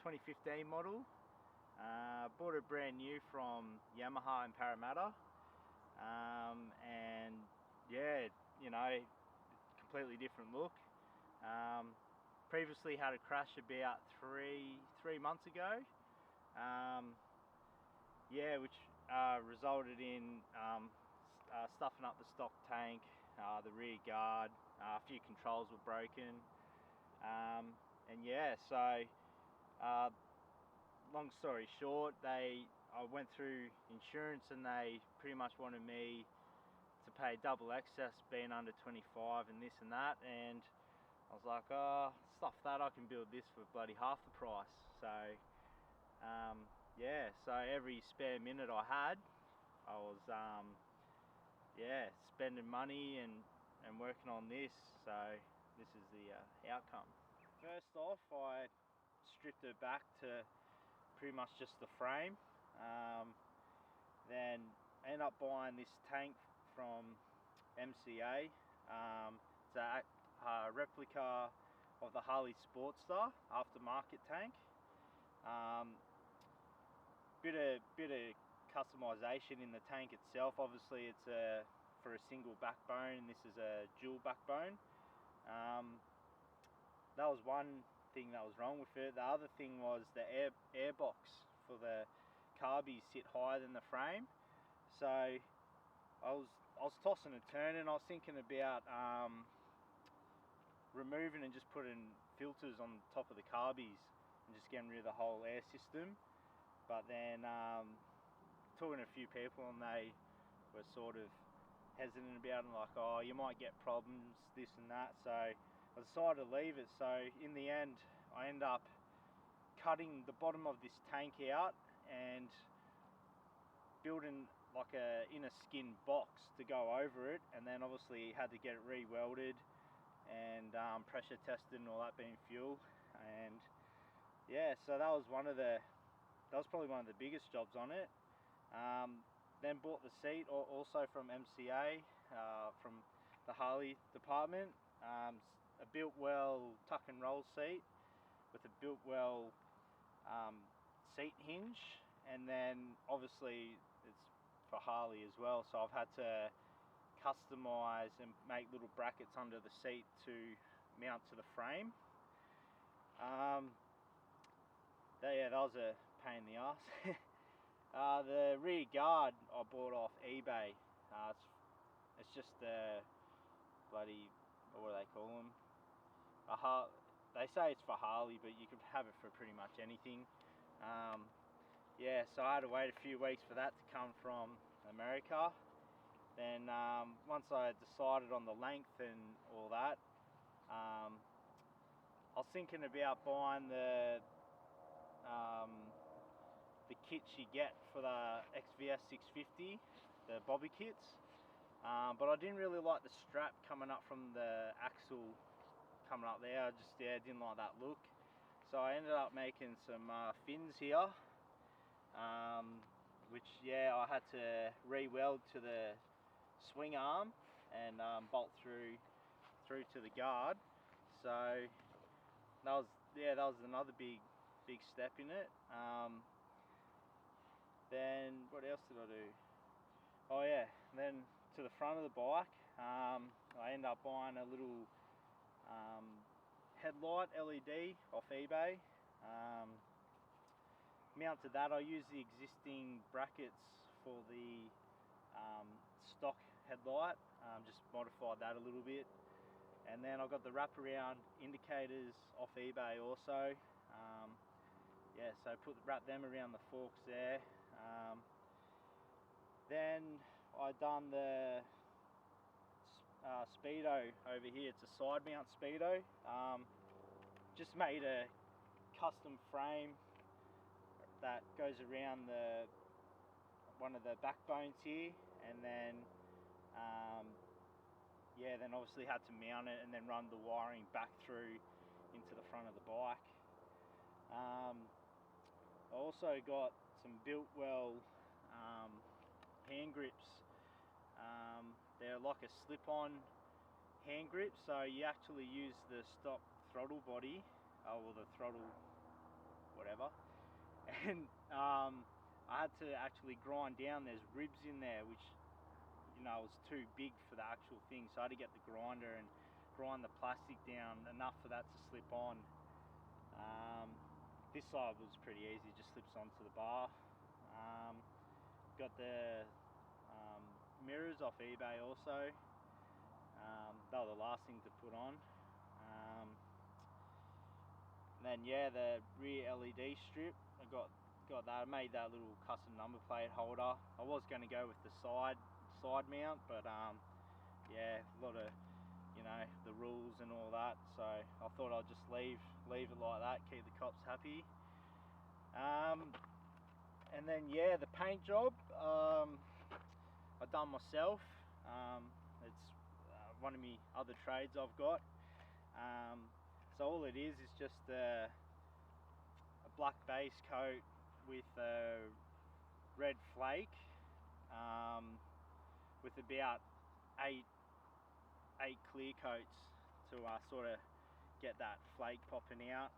2015 model. Bought it brand new from Yamaha in Parramatta, and yeah, you know, completely different look. Previously had a crash about three months ago, yeah, which resulted in stuffing up the stock tank, the rear guard, a few controls were broken, and yeah, so long story short, I went through insurance and they pretty much wanted me to pay double excess being under 25 and this and that, and I was like, oh, stuff that, I can build this for bloody half the price. So yeah, so every spare minute I had, I was yeah, spending money and working on this. So this is the outcome. First off, I stripped it back to pretty much just the frame. Then I ended up buying this tank from MCA. It's a replica of the Harley Sportster aftermarket tank. Bit of customization in the tank itself. Obviously, it's for a single backbone, and this is a dual backbone. That was one thing that was wrong with it. The other thing was the air box for the carbies sit higher than the frame. So I was tossing and turning. I was thinking about removing and just putting filters on top of the carbies and just getting rid of the whole air system. But then talking to a few people, and they were sort of hesitant about it, like, oh, you might get problems, this and that. So I decided to leave it. So in the end, I ended up cutting the bottom of this tank out and building like a inner skin box to go over it, and then obviously had to get it re-welded and pressure tested and all that, being fuel. And yeah, so that was probably one of the biggest jobs on it. Then bought the seat also from MCA, from the Harley department. A built well tuck and roll seat with a built well seat hinge, and then obviously it's for Harley as well, so I've had to customize and make little brackets under the seat to mount to the frame. Yeah, that was a pain in the ass. The rear guard I bought off eBay. It's just a bloody, what do they call them? They say it's for Harley, but you could have it for pretty much anything. Yeah, so I had to wait a few weeks for that to come from America. Then once I decided on the length and all that, I was thinking about buying the kits you get for the XVS 650, the bobby kits, but I didn't really like the strap coming up from the axle coming up there. I just didn't like that look, so I ended up making some fins here, which I had to re-weld to the swing arm and bolt through to the guard. So that was another big step in it. Then what else did I do? Oh yeah, then to the front of the bike, I ended up buying a little headlight LED off eBay. Mounted that. I used the existing brackets for the stock headlight, just modified that a little bit. And then I got the wraparound indicators off eBay also. Yeah, so wrap them around the forks there. Then I done the speedo over here. It's a side mount speedo. Just made a custom frame that goes around one of the backbones here, and then then obviously had to mount it and then run the wiring back through into the front of the bike. I also got some built well hand grips. They're like a slip-on hand grip, so you actually use the stock throttle body, or the throttle whatever. And I had to actually grind down. There's ribs in there, which, you know, was too big for the actual thing. So I had to get the grinder and grind the plastic down enough for that to slip on. This side was pretty easy, just slips onto the bar. Got the mirrors off eBay also. They were the last thing to put on. And then yeah, the rear LED strip, I got that. I made that little custom number plate holder. I was going to go with the side mount, but yeah, a lot of, you know, the rules and all that, so I thought I'd just leave it like that, keep the cops happy. And then yeah, the paint job I've done myself. It's one of my other trades I've got. So all it is just a black base coat with a red flake, with about eight clear coats to sort of get that flake popping out.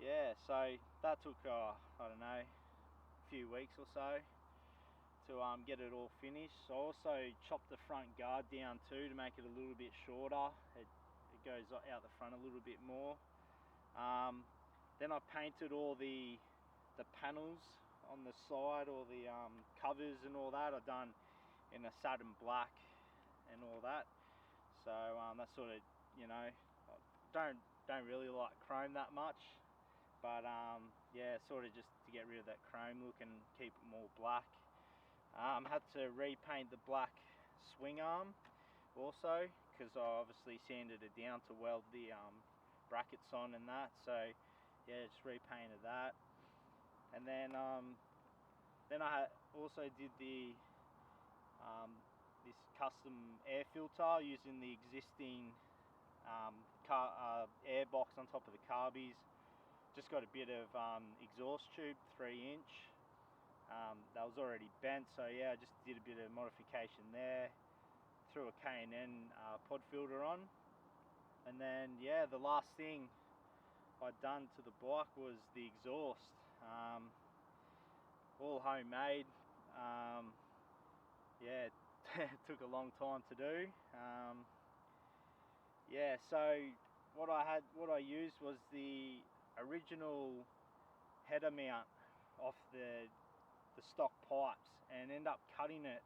Yeah, so that took I don't know, a few weeks or so to get it all finished. So I also chopped the front guard down too to make it a little bit shorter. It goes out the front a little bit more. Then I painted all the panels on the side, all the covers and all that. I've done in a satin black and all that. So that's sort of, you know, I don't really like chrome that much, but yeah, sort of just to get rid of that chrome look and keep it more black. Had to repaint the black swing arm also, because I obviously sanded it down to weld the brackets on and that. So yeah, just repainted that. And then I also did the this custom air filter using the existing air box on top of the carbies. Just got a bit of exhaust tube, 3-inch. That was already bent, so yeah, I just did a bit of modification there. Threw a K&N pod filter on, and then yeah, the last thing I'd done to the bike was the exhaust. All homemade. Yeah, it took a long time to do. Yeah, so what I used was the original header mount off the stock pipes, and end up cutting it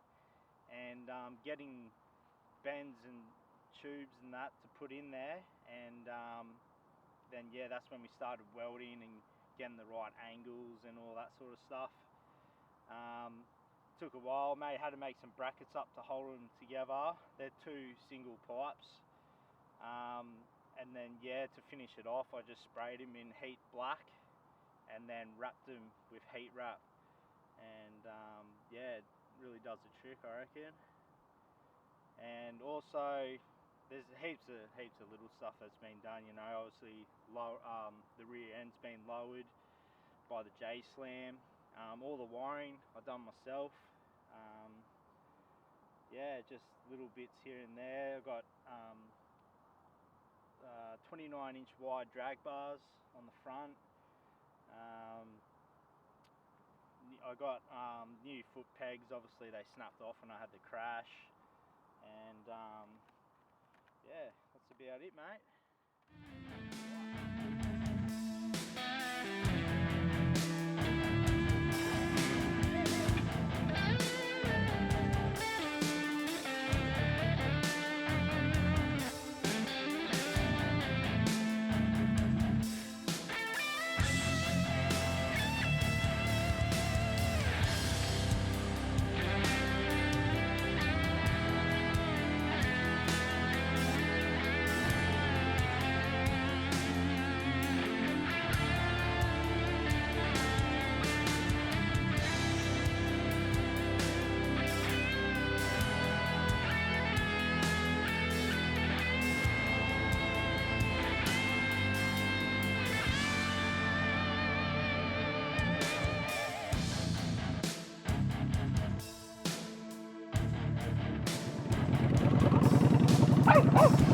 and getting bends and tubes and that to put in there, and then yeah, that's when we started welding and getting the right angles and all that sort of stuff. Took a while. Had to make some brackets up to hold them together. They're 2 single pipes, and then yeah, to finish it off, I just sprayed them in heat black and then wrapped them with heat wrap, and yeah, it really does the trick, I reckon. And also there's heaps of little stuff that's been done, you know. Obviously the rear end's been lowered by the J-slam. All the wiring I've done myself. Yeah, just little bits here and there. I've got 29-inch wide drag bars on the front. I got new foot pegs. Obviously they snapped off when I had the crash, and yeah, that's about it, mate. Oh!